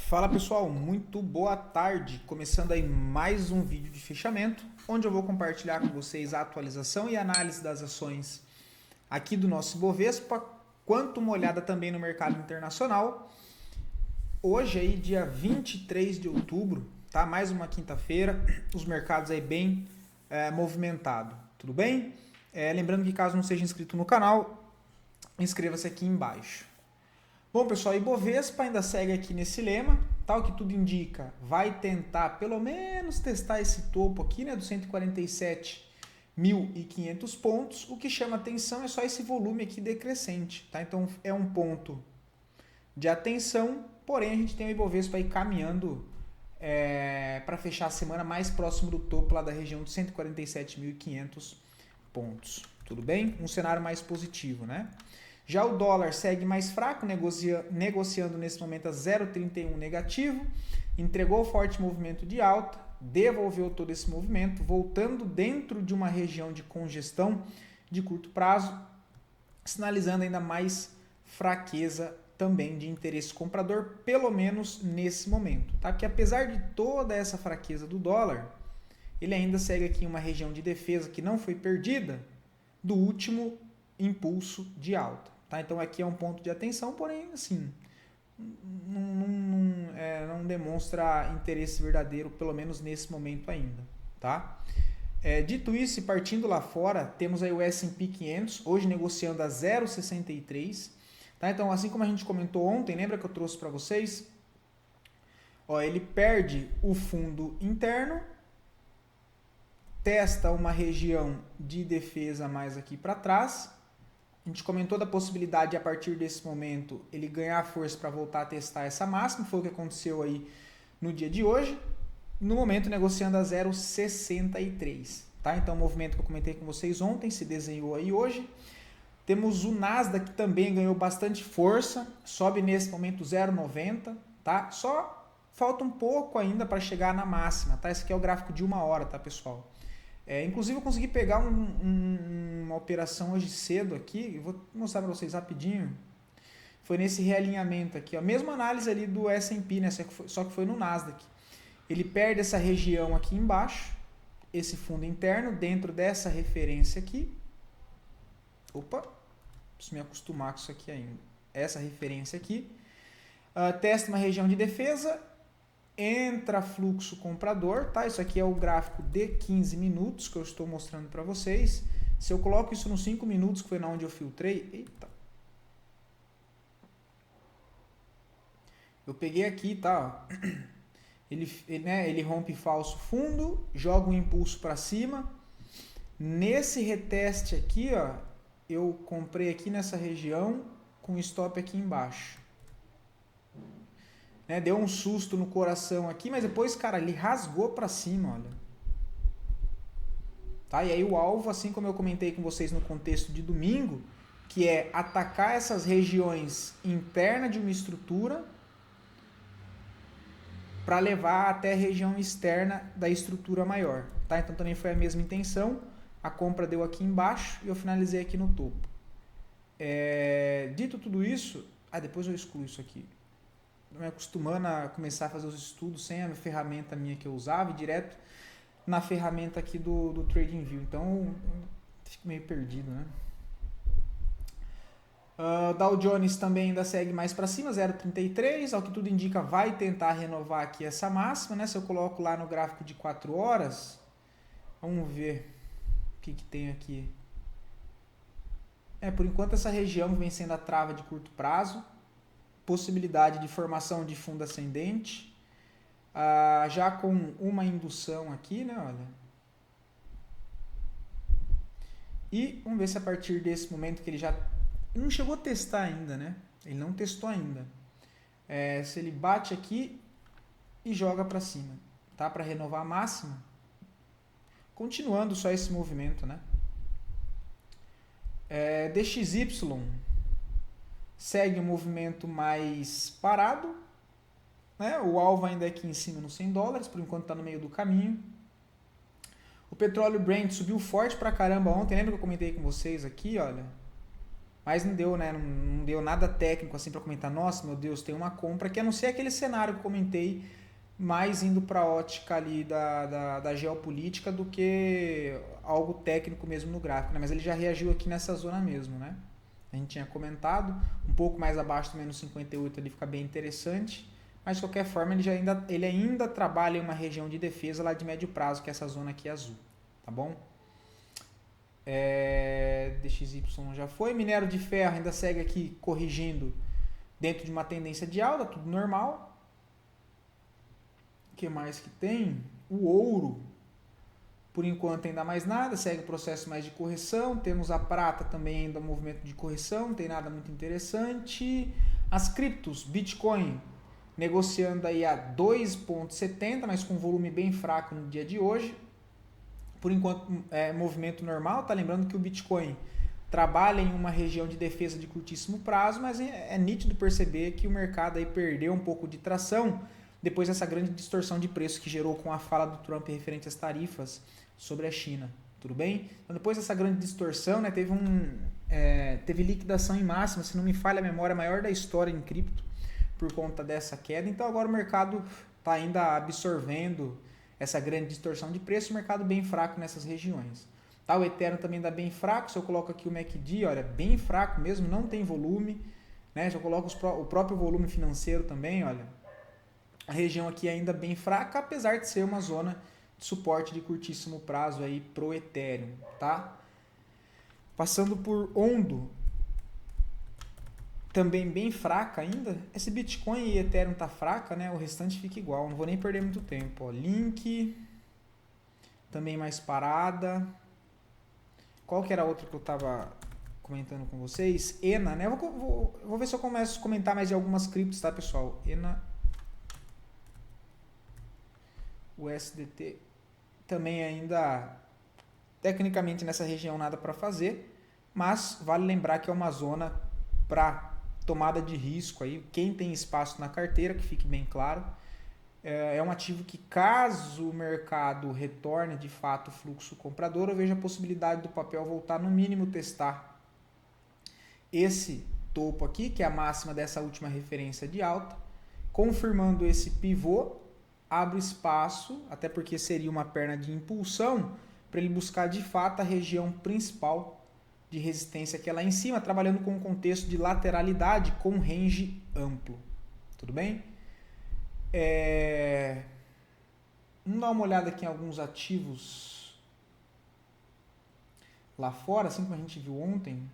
Fala pessoal, muito boa tarde. Começando aí mais um vídeo de fechamento, onde eu vou compartilhar com vocês a atualização e análise das ações aqui do nosso Ibovespa, quanto uma olhada também no mercado internacional. Hoje aí, dia 23 de outubro, tá? Mais uma quinta-feira, os mercados aí bem movimentado, tudo bem? Lembrando que caso não seja inscrito no canal, inscreva-se aqui embaixo. Bom, pessoal, Ibovespa ainda segue aqui nesse lema, tal que tudo indica, vai tentar pelo menos testar esse topo aqui, né, dos 147.500 pontos. O que chama atenção é só esse volume aqui decrescente, tá? Então é um ponto de atenção, porém a gente tem o Ibovespa aí caminhando para fechar a semana mais próximo do topo lá da região de 147.500 pontos, tudo bem? Um cenário mais positivo, né? Já o dólar segue mais fraco, negociando nesse momento a 0,31 negativo, entregou forte movimento de alta, devolveu todo esse movimento, voltando dentro de uma região de congestão de curto prazo, sinalizando ainda mais fraqueza também de interesse comprador, pelo menos nesse momento, tá? Porque apesar de toda essa fraqueza do dólar, ele ainda segue aqui em uma região de defesa que não foi perdida do último impulso de alta. Tá? Então aqui é um ponto de atenção, porém assim, não demonstra interesse verdadeiro, pelo menos nesse momento ainda. Tá? Dito isso, e partindo lá fora, temos aí o S&P 500, hoje negociando a 0,63. Tá? Então assim como a gente comentou ontem, lembra que eu trouxe para vocês? Ó, ele perde o fundo interno, testa uma região de defesa mais aqui para trás. A gente comentou da possibilidade de, a partir desse momento, ele ganhar força para voltar a testar essa máxima. Foi o que aconteceu aí no dia de hoje. No momento, negociando a 0,63. Tá? Então, o movimento que eu comentei com vocês ontem se desenhou aí hoje. Temos o Nasdaq, que também ganhou bastante força. Sobe nesse momento 0,90. Tá? Só falta um pouco ainda para chegar na máxima. Tá? Esse aqui é o gráfico de 1 hora, tá, pessoal? Inclusive eu consegui pegar uma operação hoje cedo aqui, eu vou mostrar para vocês rapidinho. Foi nesse realinhamento aqui, ó. Mesma análise ali do S&P, né? Só que foi no Nasdaq. Ele perde essa região aqui embaixo, esse fundo interno, dentro dessa referência aqui. Opa, preciso me acostumar com isso aqui ainda. Essa referência aqui. Testa uma região de defesa. Entra fluxo comprador, tá? Isso aqui é o gráfico de 15 minutos que eu estou mostrando para vocês. Se eu coloco isso nos 5 minutos, que foi na onde eu filtrei, eita. Eu peguei aqui, tá? Ele rompe falso fundo, joga um impulso para cima. Nesse reteste aqui, ó, eu comprei aqui nessa região com stop aqui embaixo. Deu um susto no coração aqui, mas depois, cara, ele rasgou para cima, olha. Tá? E aí o alvo, assim como eu comentei com vocês no contexto de domingo, que é atacar essas regiões internas de uma estrutura para levar até a região externa da estrutura maior. Tá? Então também foi a mesma intenção. A compra deu aqui embaixo e eu finalizei aqui no topo. Dito tudo isso, depois eu excluo isso aqui. Me acostumando a começar a fazer os estudos sem a ferramenta minha que eu usava e direto na ferramenta aqui do TradingView. Então, fico meio perdido, né? Dow Jones também ainda segue mais para cima, 0,33. Ao que tudo indica, vai tentar renovar aqui essa máxima, né? Se eu coloco lá no gráfico de 4 horas, vamos ver o que tem aqui. Por enquanto, essa região vem sendo a trava de curto prazo. Possibilidade de formação de fundo ascendente, já com uma indução aqui, né, olha. E vamos ver se a partir desse momento que ele já não chegou a testar ainda, né? Ele não testou ainda. Se ele bate aqui e joga para cima, tá? Para renovar a máxima. Continuando só esse movimento, né? DXY segue um movimento mais parado, né? O alvo ainda é aqui em cima nos $100, por enquanto está no meio do caminho. O petróleo Brent subiu forte pra caramba ontem, lembra que eu comentei com vocês aqui, olha? Mas não deu, né? Não deu nada técnico assim para comentar, nossa, meu Deus, tem uma compra que a não ser aquele cenário que eu comentei, mais indo para a ótica ali da geopolítica do que algo técnico mesmo no gráfico, né? Mas ele já reagiu aqui nessa zona mesmo, né? A gente tinha comentado, um pouco mais abaixo do menos 58 ali fica bem interessante, mas de qualquer forma ele ainda trabalha em uma região de defesa lá de médio prazo, que é essa zona aqui azul, tá bom? DXY já foi, minério de ferro ainda segue aqui corrigindo dentro de uma tendência de alta, tudo normal. O que mais que tem? O ouro, por enquanto ainda mais nada, segue o processo mais de correção. Temos a prata também ainda movimento de correção, não tem nada muito interessante. As criptos, Bitcoin negociando aí a 2,70, mas com volume bem fraco no dia de hoje. Por enquanto movimento normal, tá lembrando que o Bitcoin trabalha em uma região de defesa de curtíssimo prazo, mas é nítido perceber que o mercado aí perdeu um pouco de tração depois dessa grande distorção de preço que gerou com a fala do Trump referente às tarifas sobre a China. Tudo bem? Então, depois dessa grande distorção, né, teve liquidação em máxima, se não me falha a memória, maior da história em cripto por conta dessa queda. Então agora o mercado está ainda absorvendo essa grande distorção de preço, o mercado bem fraco nessas regiões. Tá, o Ethereum também dá bem fraco, se eu coloco aqui o MACD, olha, bem fraco mesmo, não tem volume, né? Se eu coloco o próprio volume financeiro também, olha, a região aqui ainda bem fraca, apesar de ser uma zona de suporte de curtíssimo prazo aí pro Ethereum, tá? Passando por Ondo, também bem fraca ainda. Esse Bitcoin e Ethereum tá fraca, né? O restante fica igual, não vou nem perder muito tempo. Ó. Link, também mais parada. Qual que era a outra que eu tava comentando com vocês? ENA, né? Vou ver se eu começo a comentar mais de algumas criptos, tá, pessoal? ENA, o SDT, também ainda tecnicamente nessa região nada para fazer, mas vale lembrar que é uma zona para tomada de risco aí, quem tem espaço na carteira, que fique bem claro, é um ativo que caso o mercado retorne de fato o fluxo comprador, eu vejo a possibilidade do papel voltar no mínimo testar esse topo aqui, que é a máxima dessa última referência de alta, confirmando esse pivô, abre espaço, até porque seria uma perna de impulsão, para ele buscar de fato a região principal de resistência que é lá em cima, trabalhando com um contexto de lateralidade com range amplo. Tudo bem? Vamos dar uma olhada aqui em alguns ativos lá fora, assim como a gente viu ontem.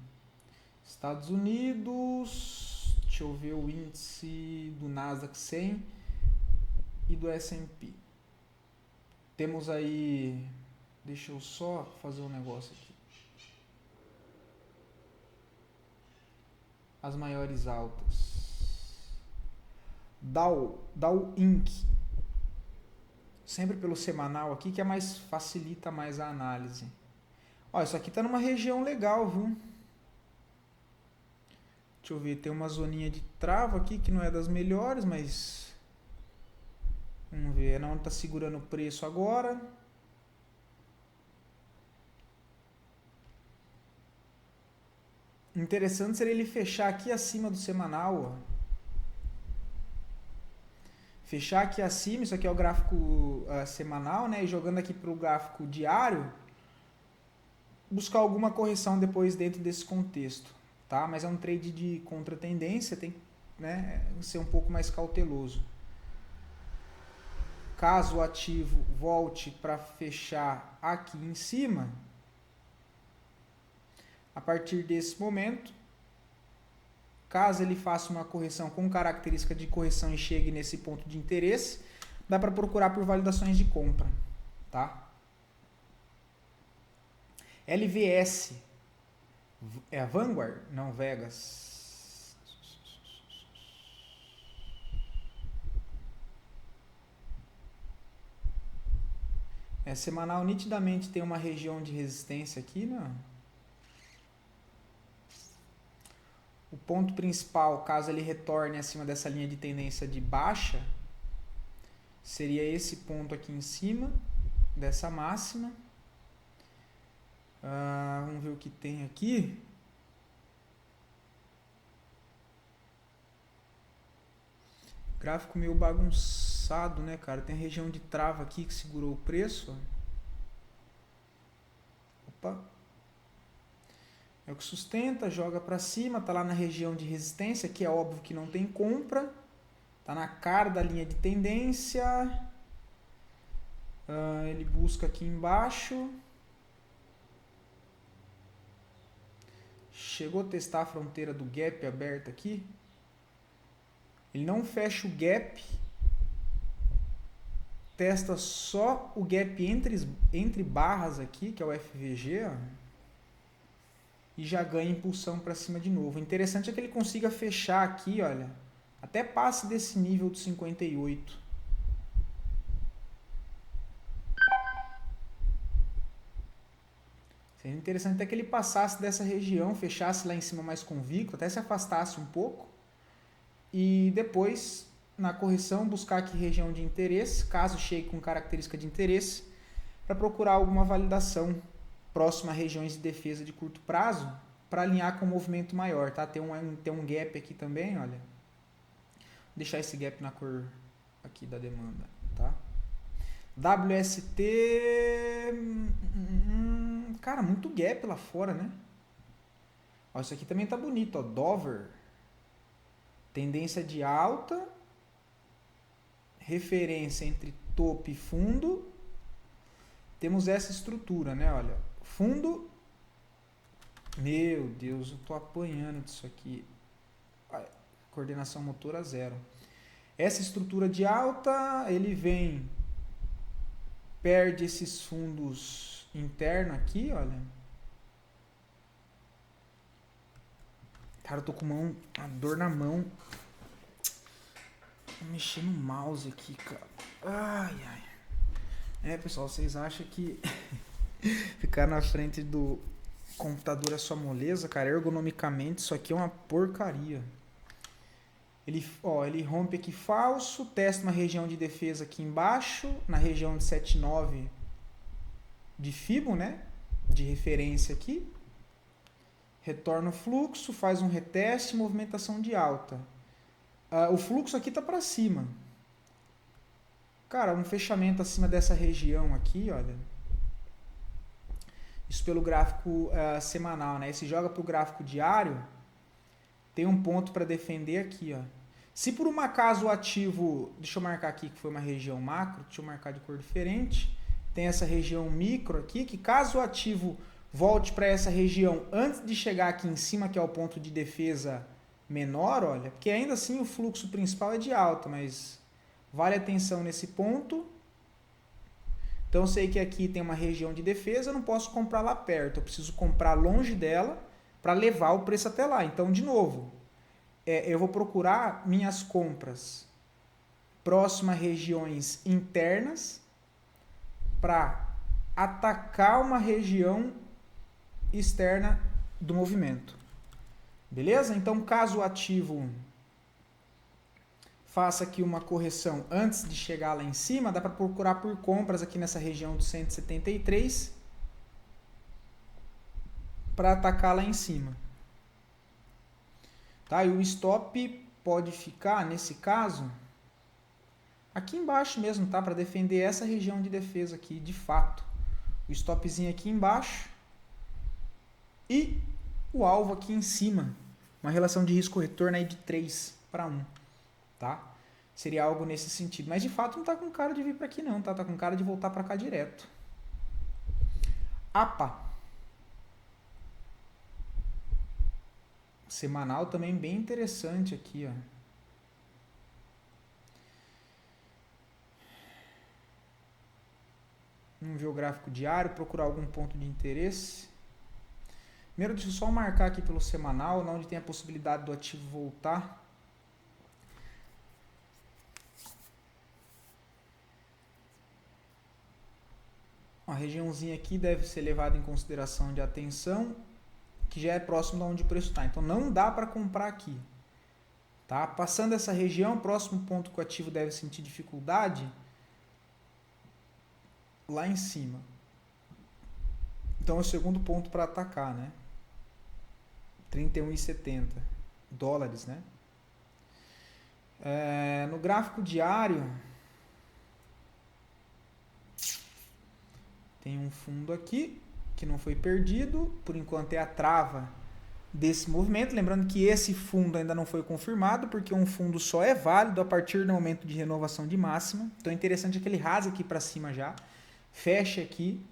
Estados Unidos, deixa eu ver o índice do Nasdaq 100 e do S&P. Temos aí, deixa eu só fazer um negócio aqui. As maiores altas. Dow Inc. Sempre pelo semanal aqui, que é mais, facilita mais a análise. Ó, isso aqui tá numa região legal, viu? Deixa eu ver, tem uma zoninha de trava aqui que não é das melhores, mas vamos ver, não tá segurando o preço agora. Interessante seria ele fechar aqui acima do semanal, ó. Fechar aqui acima, isso aqui é o gráfico semanal, né? E jogando aqui para o gráfico diário, buscar alguma correção depois dentro desse contexto, tá? Mas é um trade de contratendência, tem que, né, ser um pouco mais cauteloso. Caso o ativo volte para fechar aqui em cima, a partir desse momento, caso ele faça uma correção com característica de correção e chegue nesse ponto de interesse, dá para procurar por validações de compra, tá? LVS, é a Vanguard? Não, Vegas. Semanal nitidamente tem uma região de resistência aqui, né? O ponto principal, caso ele retorne acima dessa linha de tendência de baixa, seria esse ponto aqui em cima dessa máxima. Vamos ver o que tem aqui. Gráfico meio bagunçado, né, cara? Tem a região de trava aqui que segurou o preço. Opa. É o que sustenta, joga para cima, tá lá na região de resistência, que é óbvio que não tem compra. Tá na cara da linha de tendência. Ele busca aqui embaixo. Chegou a testar a fronteira do gap aberta aqui. Ele não fecha o gap. Testa só o gap entre barras aqui, que é o FVG, ó, e já ganha impulsão para cima de novo. O interessante é que ele consiga fechar aqui, olha, até passe desse nível de 58. Seria interessante até que ele passasse dessa região, fechasse lá em cima mais convicto, até se afastasse um pouco, e depois, na correção, buscar aqui região de interesse, caso chegue com característica de interesse, para procurar alguma validação próxima a regiões de defesa de curto prazo, para alinhar com um movimento maior, tá? Tem um gap aqui também, olha. Vou deixar esse gap na cor aqui da demanda, tá? WST... Cara, muito gap lá fora, né? Ó, isso aqui também tá bonito, ó. Dover. Tendência de alta. Referência entre topo e fundo. Temos essa estrutura, né? Olha, fundo. Meu Deus, eu tô apanhando disso aqui. Coordenação motora 0. Essa estrutura de alta, ele vem, perde esses fundos internos aqui, olha. Cara, eu tô com uma dor na mão. Vou mexer no mouse aqui, cara. Ai, ai. Pessoal, vocês acham que ficar na frente do computador é só moleza, cara? Ergonomicamente, isso aqui é uma porcaria. Ele rompe aqui falso, testa uma região de defesa aqui embaixo, na região de 7,9 de Fibo, né? De referência aqui. Retorna o fluxo, faz um reteste, movimentação de alta. O fluxo aqui tá para cima. Cara, um fechamento acima dessa região aqui, olha. Isso pelo gráfico semanal, né? Se joga para o gráfico diário, tem um ponto para defender aqui, ó. Se por um acaso o ativo, deixa eu marcar aqui que foi uma região macro, deixa eu marcar de cor diferente, tem essa região micro aqui, que caso o ativo volte para essa região antes de chegar aqui em cima, que é o ponto de defesa menor, olha, porque ainda assim o fluxo principal é de alta, mas vale atenção nesse ponto. Então eu sei que aqui tem uma região de defesa, eu não posso comprar lá perto, eu preciso comprar longe dela para levar o preço até lá. Então, de novo, eu vou procurar minhas compras próximas a regiões internas para atacar uma região externa do movimento. Beleza? Então, caso o ativo faça aqui uma correção antes de chegar lá em cima, dá para procurar por compras aqui nessa região do 173 para atacar lá em cima. Tá? E o stop pode ficar, nesse caso, aqui embaixo mesmo, tá? Para defender essa região de defesa aqui, de fato. O stopzinho aqui embaixo e o alvo aqui em cima. Uma relação de risco-retorno aí de 3 para 1, tá? Seria algo nesse sentido. Mas, de fato, não tá com cara de vir para aqui não, tá? Tá com cara de voltar para cá direto. APA. Semanal também bem interessante aqui, ó. Vamos ver o gráfico diário, procurar algum ponto de interesse. Primeiro, deixa eu só marcar aqui pelo semanal, onde tem a possibilidade do ativo voltar. A regiãozinha aqui deve ser levada em consideração de atenção, que já é próximo de onde o preço está. Então, não dá para comprar aqui. Tá? Passando essa região, o próximo ponto que o ativo deve sentir dificuldade, lá em cima. Então, é o segundo ponto para atacar, né? 31,70 dólares, né? No gráfico diário, tem um fundo aqui que não foi perdido, por enquanto é a trava desse movimento. Lembrando que esse fundo ainda não foi confirmado, porque um fundo só é válido a partir do momento de renovação de máxima. Então é interessante que ele rasgue aqui para cima já, feche aqui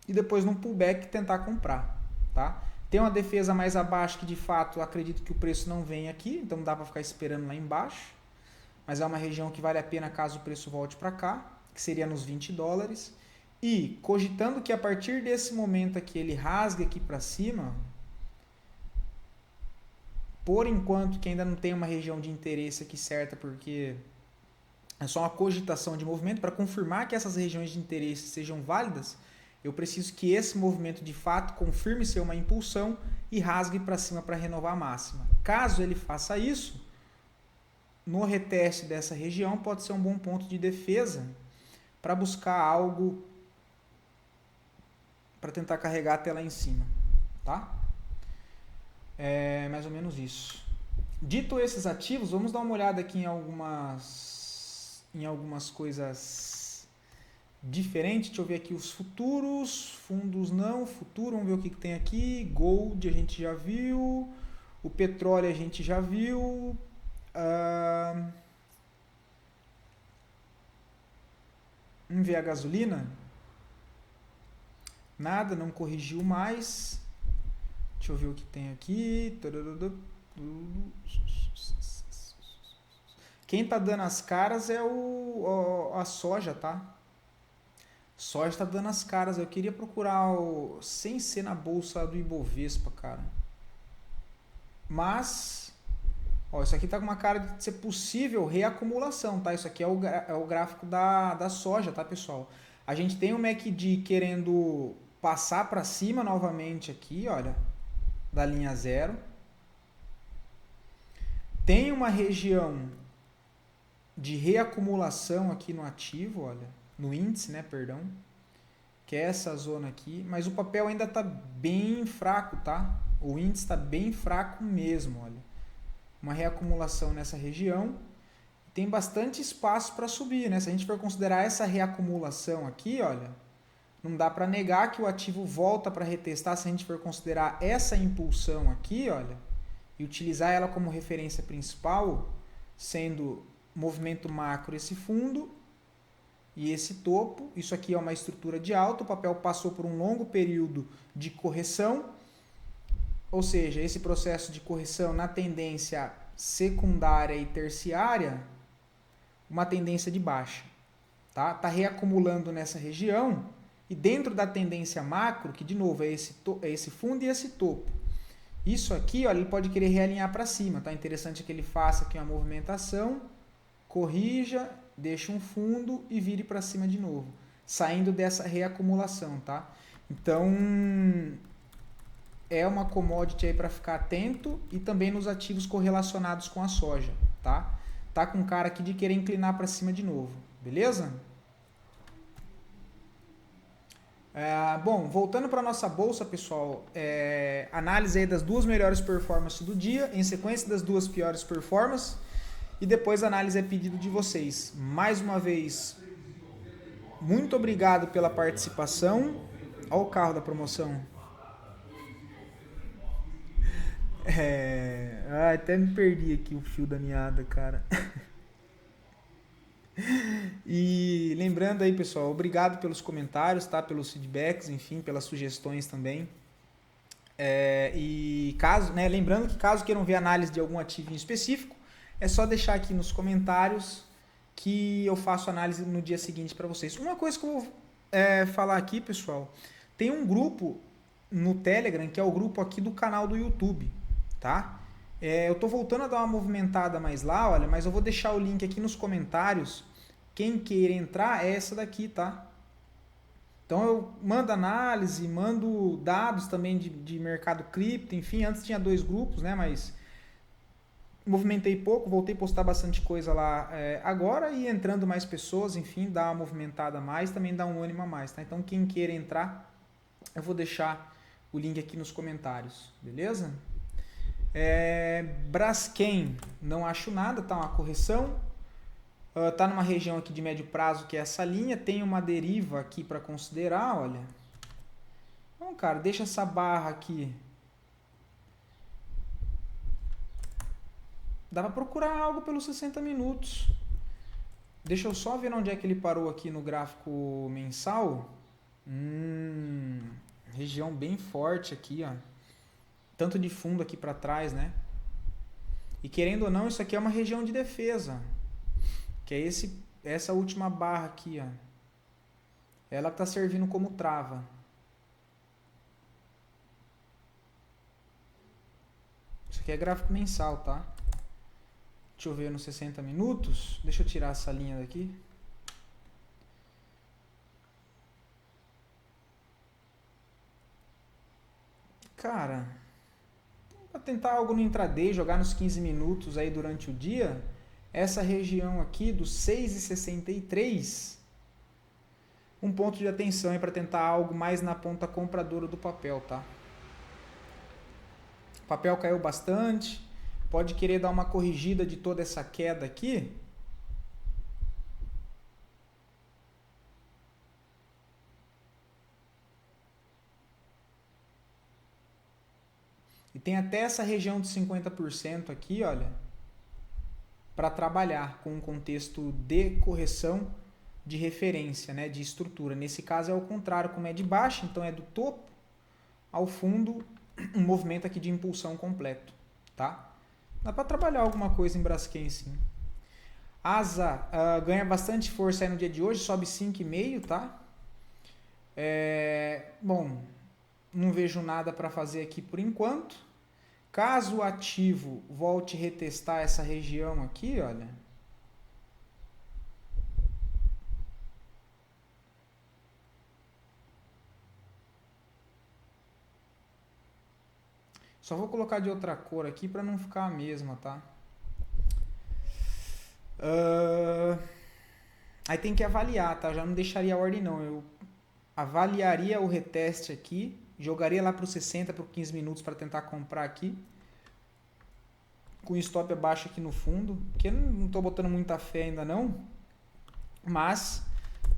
e depois num pullback tentar comprar, tá? Tem uma defesa mais abaixo que de fato acredito que o preço não vem aqui, então não dá para ficar esperando lá embaixo, mas é uma região que vale a pena caso o preço volte para cá, que seria nos $20. E cogitando que a partir desse momento aqui ele rasgue aqui para cima, por enquanto que ainda não tem uma região de interesse aqui certa, porque é só uma cogitação de movimento, para confirmar que essas regiões de interesse sejam válidas, eu preciso que esse movimento de fato confirme ser uma impulsão e rasgue para cima para renovar a máxima. Caso ele faça isso, no reteste dessa região pode ser um bom ponto de defesa para buscar algo para tentar carregar até lá em cima, tá? É mais ou menos isso. Dito esses ativos, vamos dar uma olhada aqui em algumas coisas diferentes. Deixa eu ver aqui os futuros, fundos não, futuro, vamos ver o que tem aqui. Gold a gente já viu, o petróleo a gente já viu. Vamos ver a gasolina. Nada, não corrigiu mais. Deixa eu ver o que tem aqui. Quem tá dando as caras é a soja, tá? Soja tá dando as caras. Eu queria procurar sem ser na bolsa do Ibovespa, cara. Mas, isso aqui tá com uma cara de ser possível reacumulação, tá? Isso aqui é o gráfico da soja, tá, pessoal? A gente tem o MACD querendo passar para cima novamente aqui, olha, da linha zero. Tem uma região de reacumulação aqui no ativo, olha, no índice, né, perdão, que é essa zona aqui, mas o papel ainda está bem fraco, tá? O índice está bem fraco mesmo, olha. Uma reacumulação nessa região. Tem bastante espaço para subir, né? Se a gente for considerar essa reacumulação aqui, olha, não dá para negar que o ativo volta para retestar se a gente for considerar essa impulsão aqui, olha, e utilizar ela como referência principal, sendo movimento macro esse fundo e esse topo. Isso aqui é uma estrutura de alta, o papel passou por um longo período de correção, ou seja, esse processo de correção na tendência secundária e terciária, uma tendência de baixa, tá? Tá reacumulando nessa região e dentro da tendência macro, que de novo é esse fundo e esse topo. Isso aqui, olha, ele pode querer realinhar para cima, tá? Interessante que ele faça aqui uma movimentação, corrija, deixa um fundo e vire para cima de novo, saindo dessa reacumulação, tá? Então, é uma commodity aí para ficar atento e também nos ativos correlacionados com a soja, tá? Tá com cara aqui de querer inclinar para cima de novo, beleza? Bom, voltando para a nossa bolsa, pessoal, análise aí das duas melhores performances do dia, em sequência das duas piores performances, e depois a análise é pedido de vocês. Mais uma vez, muito obrigado pela participação. Olha o carro da promoção. Até me perdi aqui o fio da meada, cara. E lembrando aí, pessoal, obrigado pelos comentários, tá? Pelos feedbacks, enfim, pelas sugestões também. E caso, né, lembrando que caso queiram ver análise de algum ativo em específico, é só deixar aqui nos comentários que eu faço análise no dia seguinte para vocês. Uma coisa que eu vou falar aqui, pessoal, tem um grupo no Telegram que é o grupo aqui do canal do YouTube, tá? Eu tô voltando a dar uma movimentada mais lá, olha, mas eu vou deixar o link aqui nos comentários. Quem queira entrar é essa daqui, tá? Então eu mando análise, mando dados também de mercado cripto, enfim, antes tinha 2 grupos, né? Mas movimentei pouco, voltei a postar bastante coisa lá agora e entrando mais pessoas, enfim, dá uma movimentada a mais, também dá um ânimo a mais, tá? Então quem queira entrar, eu vou deixar o link aqui nos comentários, beleza? Braskem, não acho nada, tá uma correção. Tá numa região aqui de médio prazo, que é essa linha. Tem uma deriva aqui para considerar, olha. Então, cara, deixa essa barra aqui. Dá para procurar algo pelos 60 minutos. Deixa eu só ver onde é que ele parou aqui no gráfico mensal. Região bem forte aqui, ó. Tanto de fundo aqui para trás, né? E querendo ou não, isso aqui é uma região de defesa. Que é essa última barra aqui, ó. Ela está servindo como trava. Isso aqui é gráfico mensal, tá? Deixa eu ver nos 60 minutos. Deixa eu tirar essa linha daqui. Cara, para tentar algo no intraday, jogar nos 15 minutos aí durante o dia, essa região aqui dos 6,63, um ponto de atenção é para tentar algo mais na ponta compradora do papel, tá? O papel caiu bastante, pode querer dar uma corrigida de toda essa queda aqui. E tem até essa região de 50% aqui, olha, para trabalhar com um contexto de correção de referência, né, de estrutura. Nesse caso é o contrário, como é de baixo, então é do topo ao fundo, um movimento aqui de impulsão completo, tá? Dá para trabalhar alguma coisa em Braskem, sim. Asa ganha bastante força aí no dia de hoje, sobe 5,5, tá? Bom, não vejo nada para fazer aqui por enquanto. Caso o ativo volte a retestar essa região aqui, olha. Só vou colocar de outra cor aqui para não ficar a mesma, tá? Aí tem que avaliar, tá? Já não deixaria a ordem não. Eu avaliaria o reteste aqui, jogaria lá para os 60, para os 15 minutos para tentar comprar aqui. Com stop abaixo aqui no fundo, que eu não estou botando muita fé ainda não. Mas,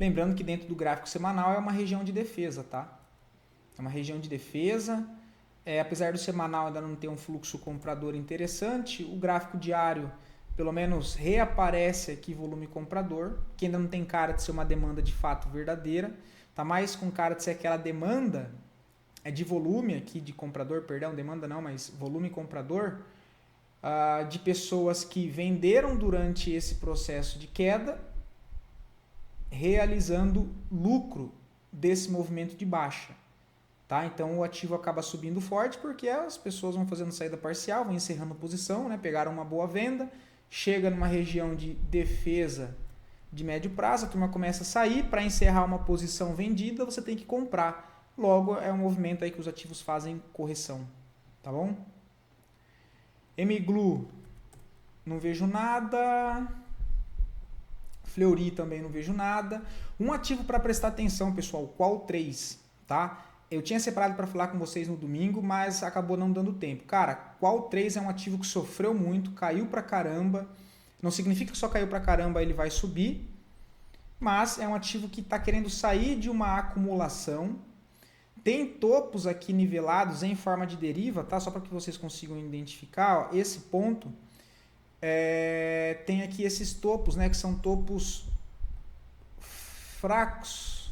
lembrando que dentro do gráfico semanal é uma região de defesa, tá? É uma região de defesa. Apesar do semanal ainda não ter um fluxo comprador interessante, o gráfico diário pelo menos reaparece aqui volume comprador, que ainda não tem cara de ser uma demanda de fato verdadeira, tá mais com cara de ser aquela demanda de volume aqui de comprador, perdão, demanda não, mas volume comprador, de pessoas que venderam durante esse processo de queda, realizando lucro desse movimento de baixa. Tá? Então o ativo acaba subindo forte porque as pessoas vão fazendo saída parcial, vão encerrando posição, né? Pegaram uma boa venda, chega numa região de defesa de médio prazo, a turma começa a sair, para encerrar uma posição vendida você tem que comprar. Logo é um movimento aí que os ativos fazem correção. Tá bom? Mglu, não vejo nada. Fleury também não vejo nada. Um ativo para prestar atenção, pessoal, Qual 3, tá? Eu tinha separado para falar com vocês no domingo, mas acabou não dando tempo. Cara, Qual 3 é um ativo que sofreu muito, caiu pra caramba. Não significa que só caiu pra caramba ele vai subir, mas é um ativo que está querendo sair de uma acumulação. Tem topos aqui nivelados em forma de deriva, tá? Só para que vocês consigam identificar, ó, esse ponto tem aqui esses topos, né? Que são topos fracos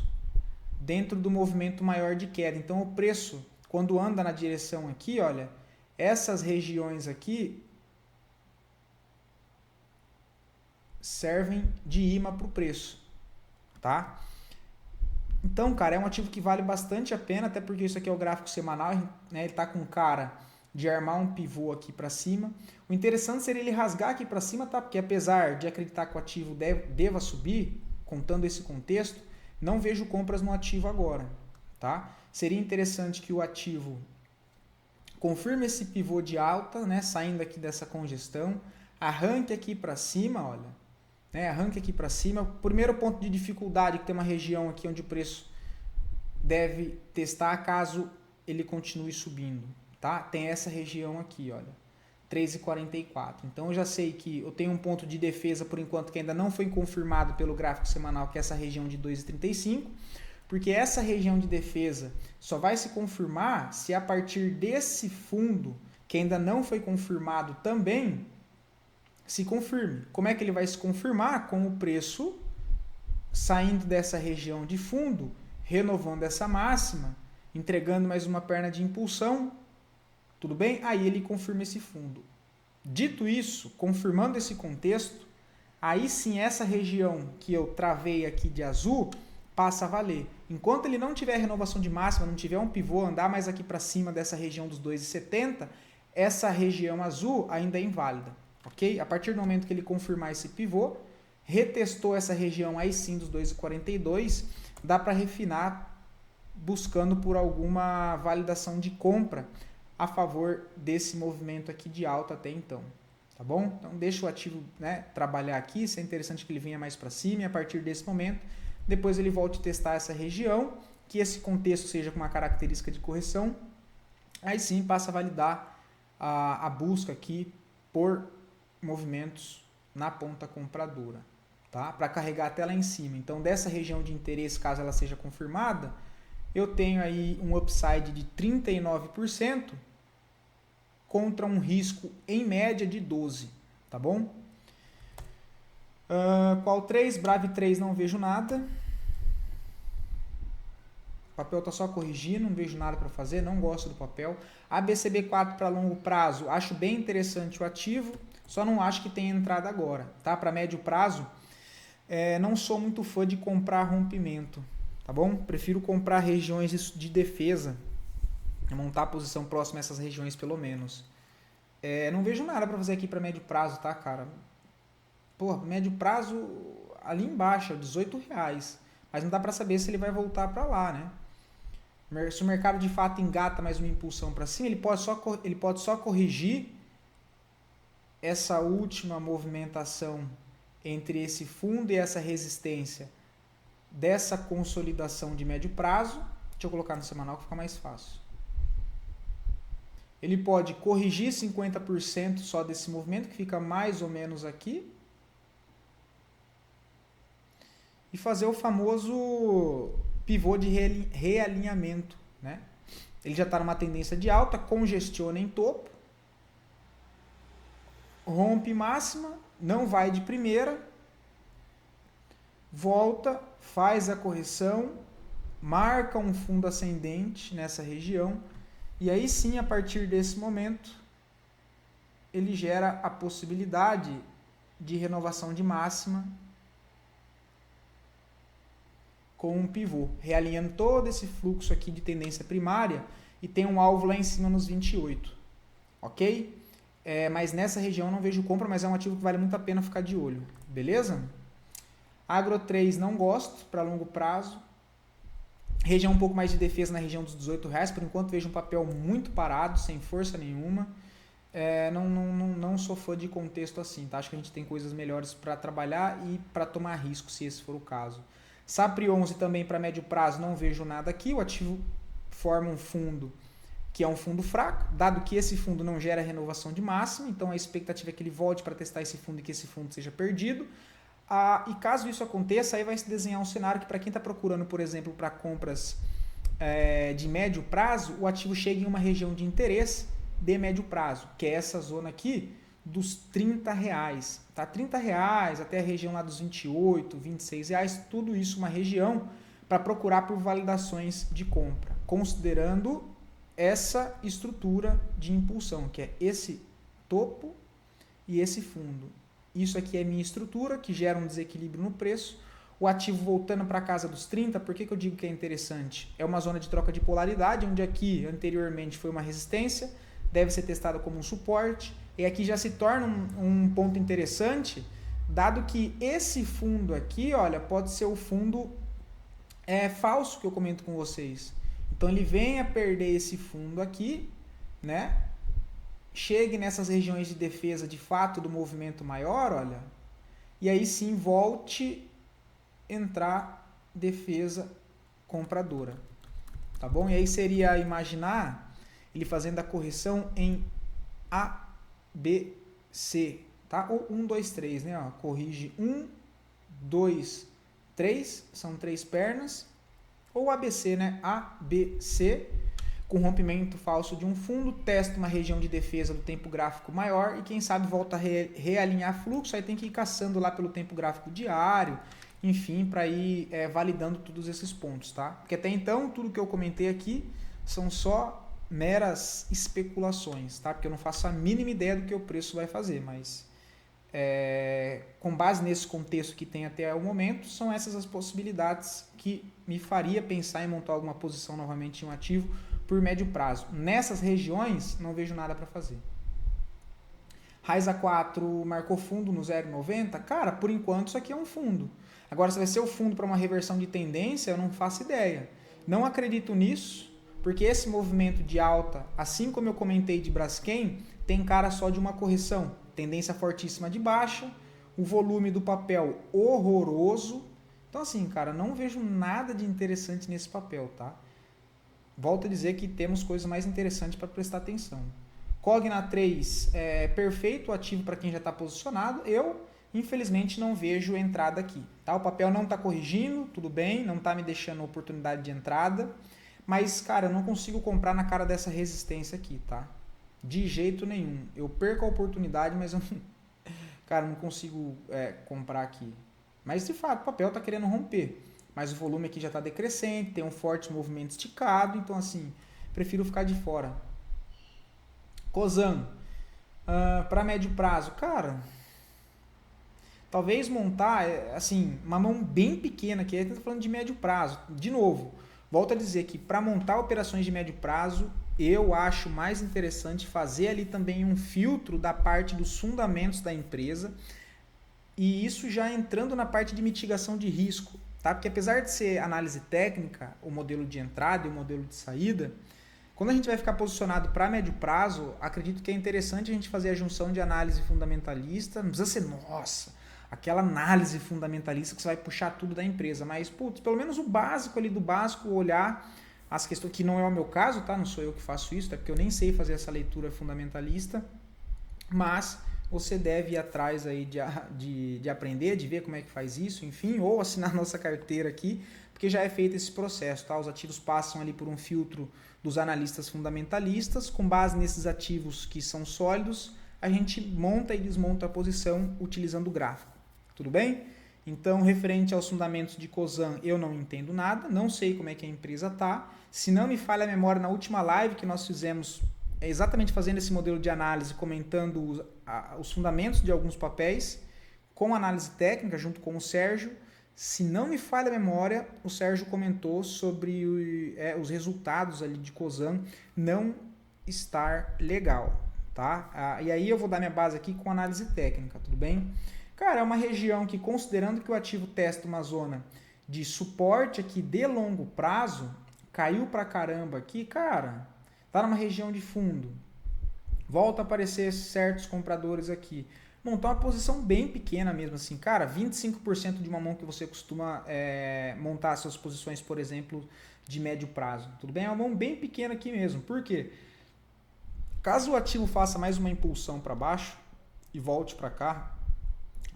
dentro do movimento maior de queda. Então o preço, quando anda na direção aqui, olha, essas regiões aqui servem de imã para o preço, tá? Então, cara, é um ativo que vale bastante a pena, até porque isso aqui é o gráfico semanal, né? Ele tá com cara de armar um pivô aqui para cima. O interessante seria ele rasgar aqui para cima, tá? Porque apesar de acreditar que o ativo deva subir, contando esse contexto, não vejo compras no ativo agora, tá? Seria interessante que o ativo confirme esse pivô de alta, né? Saindo aqui dessa congestão, arranque aqui para cima, olha, né? Arranque aqui para cima. O primeiro ponto de dificuldade, que tem uma região aqui onde o preço deve testar caso ele continue subindo, tá? Tem essa região aqui, olha. 3,44. Então eu já sei que eu tenho um ponto de defesa por enquanto que ainda não foi confirmado pelo gráfico semanal, que é essa região de 2,35, porque essa região de defesa só vai se confirmar se a partir desse fundo, que ainda não foi confirmado também, se confirme. Como é que ele vai se confirmar? Com o preço saindo dessa região de fundo, renovando essa máxima, entregando mais uma perna de impulsão, tudo bem? Aí ele confirma esse fundo. Dito isso, confirmando esse contexto, aí sim essa região que eu travei aqui de azul passa a valer. Enquanto ele não tiver renovação de máxima, não tiver um pivô, andar mais aqui para cima dessa região dos 2,70, essa região azul ainda é inválida, ok? A partir do momento que ele confirmar esse pivô, retestou essa região aí sim dos 2,42, dá para refinar buscando por alguma validação de compra a favor desse movimento aqui de alta até então, tá bom? Então deixa o ativo, né, trabalhar aqui, se é interessante que ele venha mais para cima e a partir desse momento, depois ele volte a testar essa região, que esse contexto seja com uma característica de correção, aí sim passa a validar a busca aqui por movimentos na ponta compradora, tá? Para carregar até lá em cima. Então dessa região de interesse, caso ela seja confirmada, eu tenho aí um upside de 39% contra um risco em média de 12%, tá bom? Qual 3? Brave 3 não vejo nada. O papel está só corrigindo, não vejo nada para fazer, não gosto do papel. ABCB4 para longo prazo, acho bem interessante o ativo, só não acho que tenha entrada agora, tá? Para médio prazo, não sou muito fã de comprar rompimento, tá bom? Prefiro comprar regiões de defesa, montar a posição próxima a essas regiões pelo menos. Não vejo nada para fazer aqui para médio prazo, tá, cara? Pô, médio prazo ali embaixo, R$18, mas não dá para saber se ele vai voltar para lá, né? Se o mercado de fato engata mais uma impulsão para cima, ele pode só corrigir essa última movimentação entre esse fundo e essa resistência dessa consolidação de médio prazo. Deixa eu colocar no semanal que fica mais fácil. Ele pode corrigir 50% só desse movimento, que fica mais ou menos aqui, e fazer o famoso pivô de realinhamento, né? Ele já está numa tendência de alta, congestiona em topo, rompe máxima, não vai de primeira, volta, faz a correção, marca um fundo ascendente nessa região, e aí sim, a partir desse momento, ele gera a possibilidade de renovação de máxima com um pivô, realinhando todo esse fluxo aqui de tendência primária e tem um alvo lá em cima nos 28, ok? Mas nessa região eu não vejo compra, mas é um ativo que vale muito a pena ficar de olho, beleza? Agro 3 não gosto para longo prazo, região um pouco mais de defesa na região dos R$18, por enquanto vejo um papel muito parado, sem força nenhuma, não sou fã de contexto assim, tá? Acho que a gente tem coisas melhores para trabalhar e para tomar risco, se esse for o caso. SAPRI 11 também para médio prazo não vejo nada aqui, o ativo forma um fundo que é um fundo fraco, dado que esse fundo não gera renovação de máxima, então a expectativa é que ele volte para testar esse fundo e que esse fundo seja perdido. E caso isso aconteça, aí vai se desenhar um cenário que para quem está procurando, por exemplo, para compras de médio prazo, o ativo chega em uma região de interesse de médio prazo, que é essa zona aqui dos R$30, tá? R$30 até a região lá dos R$28, R$26, tudo isso uma região para procurar por validações de compra, considerando essa estrutura de impulsão, que é esse topo e esse fundo. Isso aqui é minha estrutura, que gera um desequilíbrio no preço. O ativo voltando para casa dos 30, por que eu digo que é interessante? É uma zona de troca de polaridade, onde aqui anteriormente foi uma resistência, deve ser testado como um suporte, e aqui já se torna um ponto interessante, dado que esse fundo aqui, olha, pode ser o fundo falso que eu comento com vocês. Então ele vem a perder esse fundo aqui, né? Chegue nessas regiões de defesa de fato do movimento maior, olha, e aí sim volte entrar defesa compradora, tá bom? E aí seria imaginar ele fazendo a correção em A ABC, tá? Ou 1, 2, 3, né? Ó, corrige 1, 2, 3, são 3 pernas. Ou ABC, né? ABC, com rompimento falso de um fundo, testa uma região de defesa do tempo gráfico maior e quem sabe volta a realinhar fluxo, aí tem que ir caçando lá pelo tempo gráfico diário, enfim, para ir validando todos esses pontos, tá? Porque até então, tudo que eu comentei aqui são só meras especulações, tá? Porque eu não faço a mínima ideia do que o preço vai fazer, mas com base nesse contexto que tem até o momento, são essas as possibilidades que me faria pensar em montar alguma posição novamente em um ativo por médio prazo. Nessas regiões, não vejo nada para fazer. Raiza 4 marcou fundo no 0,90. Cara, por enquanto isso aqui é um fundo. Agora, se vai ser o fundo para uma reversão de tendência, eu não faço ideia. Não acredito nisso, porque esse movimento de alta, assim como eu comentei de Braskem, tem cara só de uma correção. Tendência fortíssima de baixa, o volume do papel horroroso. Então, assim, cara, não vejo nada de interessante nesse papel, tá? Volto a dizer que temos coisas mais interessantes para prestar atenção. Cogna 3 é perfeito ativo para quem já está posicionado. Eu, infelizmente, não vejo entrada aqui. Tá? O papel não está corrigindo, tudo bem, não está me deixando oportunidade de entrada. Mas, cara, eu não consigo comprar na cara dessa resistência aqui, tá? De jeito nenhum. Eu perco a oportunidade, mas eu não, cara, não consigo comprar aqui. Mas, de fato, o papel está querendo romper. Mas o volume aqui já está decrescente, tem um forte movimento esticado, então assim, prefiro ficar de fora. Cosan, para médio prazo, cara, talvez montar, assim, uma mão bem pequena, que aí está falando de médio prazo. De novo, volto a dizer que para montar operações de médio prazo, eu acho mais interessante fazer ali também um filtro da parte dos fundamentos da empresa, e isso já entrando na parte de mitigação de risco. Tá? Porque apesar de ser análise técnica, o modelo de entrada e o modelo de saída, quando a gente vai ficar posicionado para médio prazo, acredito que é interessante a gente fazer a junção de análise fundamentalista. Não precisa ser, nossa, aquela análise fundamentalista que você vai puxar tudo da empresa, mas putz, pelo menos o básico ali do básico, olhar as questões, que não é o meu caso, tá? Não sou eu que faço isso, é porque eu nem sei fazer essa leitura fundamentalista, mas você deve ir atrás aí de aprender, de ver como é que faz isso, enfim, ou assinar nossa carteira aqui, porque já é feito esse processo, tá? Os ativos passam ali por um filtro dos analistas fundamentalistas, com base nesses ativos que são sólidos, a gente monta e desmonta a posição utilizando o gráfico, tudo bem? Então, referente aos fundamentos de Cosan, eu não entendo nada, não sei como é que a empresa tá. Se não me falha a memória, na última live que nós fizemos, exatamente fazendo esse modelo de análise, comentando os fundamentos de alguns papéis, com análise técnica, junto com o Sérgio. Se não me falha a memória, o Sérgio comentou sobre os resultados ali de Cosan não estar legal, tá? E aí eu vou dar minha base aqui com análise técnica, tudo bem? Cara, é uma região que, considerando que o ativo testa uma zona de suporte aqui de longo prazo, caiu pra caramba aqui, cara, tá numa região de fundo, volta a aparecer certos compradores aqui, montar uma posição bem pequena mesmo assim, cara, 25% de uma mão que você costuma montar suas posições, por exemplo, de médio prazo, tudo bem? É uma mão bem pequena aqui mesmo, por quê? Caso o ativo faça mais uma impulsão para baixo e volte para cá,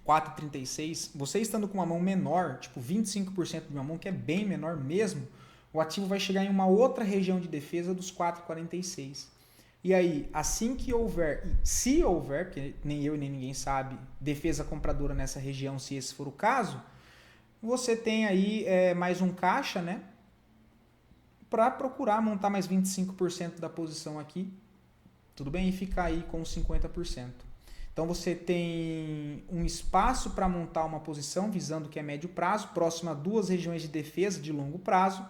4,36, você estando com uma mão menor, tipo 25% de uma mão, que é bem menor mesmo, o ativo vai chegar em uma outra região de defesa dos 4,46. E aí, assim que houver, se houver, porque nem eu nem ninguém sabe, defesa compradora nessa região, se esse for o caso, você tem aí mais um caixa, né? Para procurar montar mais 25% da posição aqui, tudo bem? E ficar aí com 50%. Então você tem um espaço para montar uma posição visando que é médio prazo, próximo a duas regiões de defesa de longo prazo.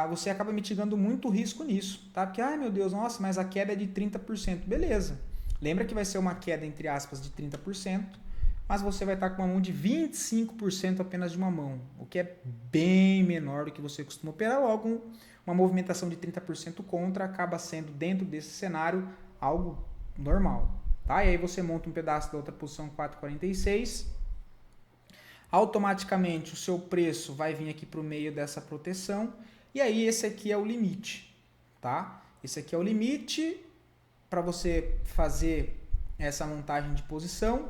Você acaba mitigando muito risco nisso, tá? Porque, ai meu Deus, nossa, mas a queda é de 30%. Beleza. Lembra que vai ser uma queda, entre aspas, de 30%, mas você vai estar com uma mão de 25% apenas de uma mão, o que é bem menor do que você costuma operar. Logo, uma movimentação de 30% contra acaba sendo, dentro desse cenário, algo normal. Tá? E aí você monta um pedaço da outra posição 4,46. Automaticamente o seu preço vai vir aqui para o meio dessa proteção. E aí esse aqui é o limite. Tá? Esse aqui é o limite. para você fazer essa montagem de posição,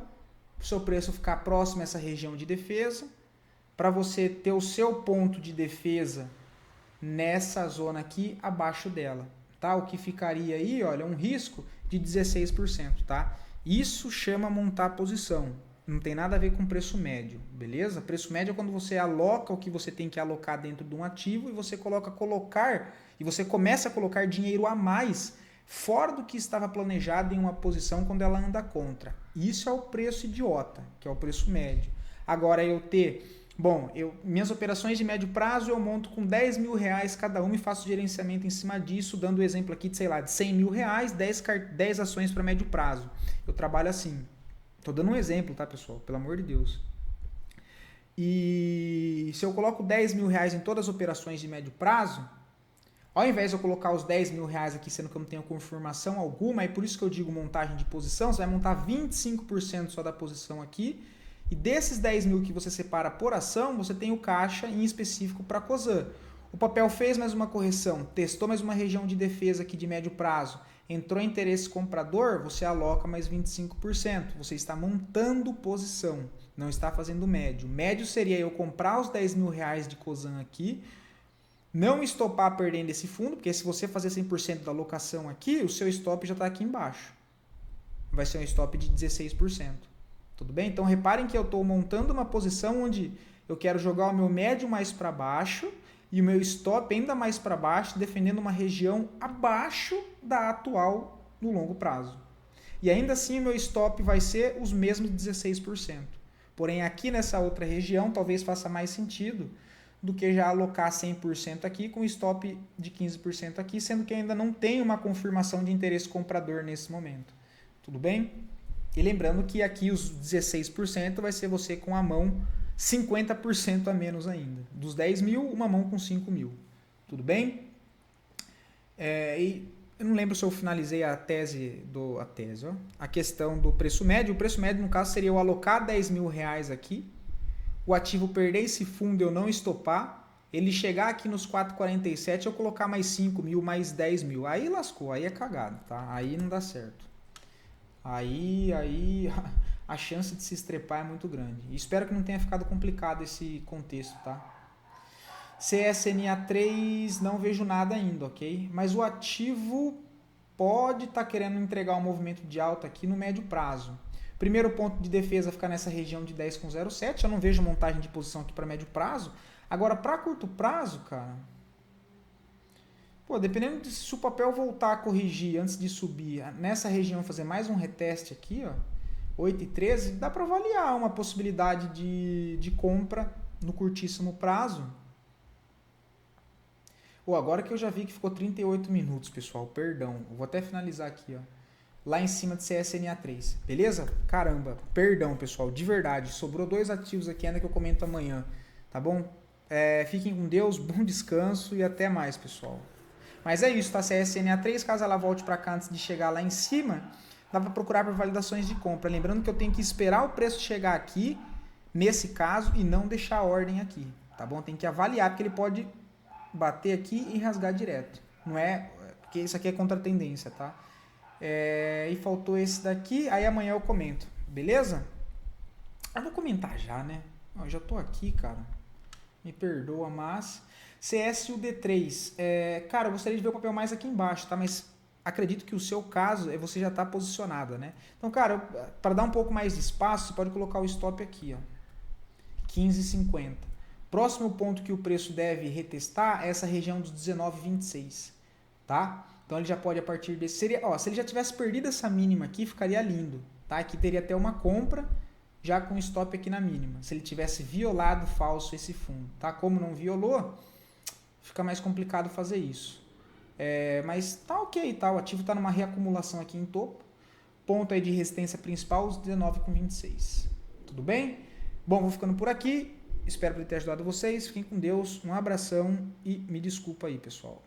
o seu preço ficar próximo a essa região de defesa, para você ter o seu ponto de defesa nessa zona aqui abaixo dela, tá? O que ficaria aí, olha, um risco de 16%, tá? Isso chama montar posição. Não tem nada a ver com preço médio, beleza? Preço médio é quando você aloca o que você tem que alocar dentro de um ativo e você você começa a colocar dinheiro a mais fora do que estava planejado em uma posição quando ela anda contra. Isso é o preço idiota, que é o preço médio. Agora minhas operações de médio prazo eu monto com 10 mil reais cada uma e faço gerenciamento em cima disso, dando o exemplo aqui de, sei lá, de 100 mil reais, 10 ações para médio prazo. Eu trabalho assim. Estou dando um exemplo, tá, pessoal? Pelo amor de Deus. E se eu coloco 10 mil reais em todas as operações de médio prazo, ao invés de eu colocar os 10 mil reais aqui, sendo que eu não tenho confirmação alguma, e por isso que eu digo montagem de posição, você vai montar 25% só da posição aqui, e desses 10 mil que você separa por ação, você tem o caixa em específico para a Cosan. O papel fez mais uma correção, testou mais uma região de defesa aqui de médio prazo, entrou interesse comprador, você aloca mais 25%. Você está montando posição, não está fazendo médio. Médio seria eu comprar os 10 mil reais de Cosan aqui, não estopar perdendo esse fundo, porque se você fazer 100% da alocação aqui, o seu stop já está aqui embaixo. Vai ser um stop de 16%. Tudo bem? Então reparem que eu estou montando uma posição onde eu quero jogar o meu médio mais para baixo e o meu stop ainda mais para baixo, defendendo uma região abaixo da atual no longo prazo. E ainda assim o meu stop vai ser os mesmos 16%. Porém aqui nessa outra região talvez faça mais sentido do que já alocar 100% aqui com stop de 15% aqui, sendo que ainda não tem uma confirmação de interesse comprador nesse momento. Tudo bem? E lembrando que aqui os 16% vai ser você com a mão 50% a menos ainda. Dos 10 mil, uma mão com 5 mil. Tudo bem? E eu não lembro se eu finalizei a questão do preço médio. O preço médio, no caso, seria eu alocar 10 mil reais aqui, o ativo perder esse fundo, eu não estopar, ele chegar aqui nos 4,47, eu colocar mais 5 mil, mais 10 mil. Aí lascou, aí é cagado, tá? Aí não dá certo. Aí a chance de se estrepar é muito grande. E espero que não tenha ficado complicado esse contexto, tá? CSNA3 não vejo nada ainda, ok? Mas o ativo pode estar querendo entregar um movimento de alta aqui no médio prazo. Primeiro ponto de defesa ficar nessa região de 10,07. Eu não vejo montagem de posição aqui para médio prazo. Agora, para curto prazo, cara... dependendo de se o papel voltar a corrigir antes de subir nessa região, fazer mais um reteste aqui, ó, 8,13, dá para avaliar uma possibilidade de compra no curtíssimo prazo. Agora que eu já vi que ficou 38 minutos, pessoal, perdão. Eu vou até finalizar aqui, ó. Lá em cima de CSNA3, beleza? Caramba, perdão, pessoal, de verdade. Sobrou 2 ativos aqui ainda que eu comento amanhã, tá bom? Fiquem com Deus, bom descanso e até mais, pessoal. Mas é isso, tá? CSNA3, caso ela volte para cá antes de chegar lá em cima, dá para procurar por validações de compra. Lembrando que eu tenho que esperar o preço chegar aqui, nesse caso, e não deixar a ordem aqui, tá bom? Tem que avaliar, porque ele pode bater aqui e rasgar direto. Não é... Porque isso aqui é contra a tendência, tá? E faltou esse daqui, aí amanhã eu comento, beleza? Eu vou comentar já, né? Eu já tô aqui, cara. Me perdoa, mas... CSUD3. Cara, eu gostaria de ver o papel mais aqui embaixo, tá? Mas acredito que o seu caso é você já tá posicionada, né? Então, cara, para dar um pouco mais de espaço, você pode colocar o stop aqui, ó. 15,50. Próximo ponto que o preço deve retestar é essa região dos 19,26, tá? Então ele já pode a partir desse... se ele já tivesse perdido essa mínima aqui, ficaria lindo, tá? Aqui teria até uma compra já com stop aqui na mínima. Se ele tivesse violado falso esse fundo, tá? Como não violou, fica mais complicado fazer isso. Mas tá ok, tá? O ativo tá numa reacumulação aqui em topo. Ponto aí de resistência principal, os 19,26. Tudo bem? Bom, vou ficando por aqui. Espero ter ajudado vocês. Fiquem com Deus. Um abração e me desculpa aí, pessoal.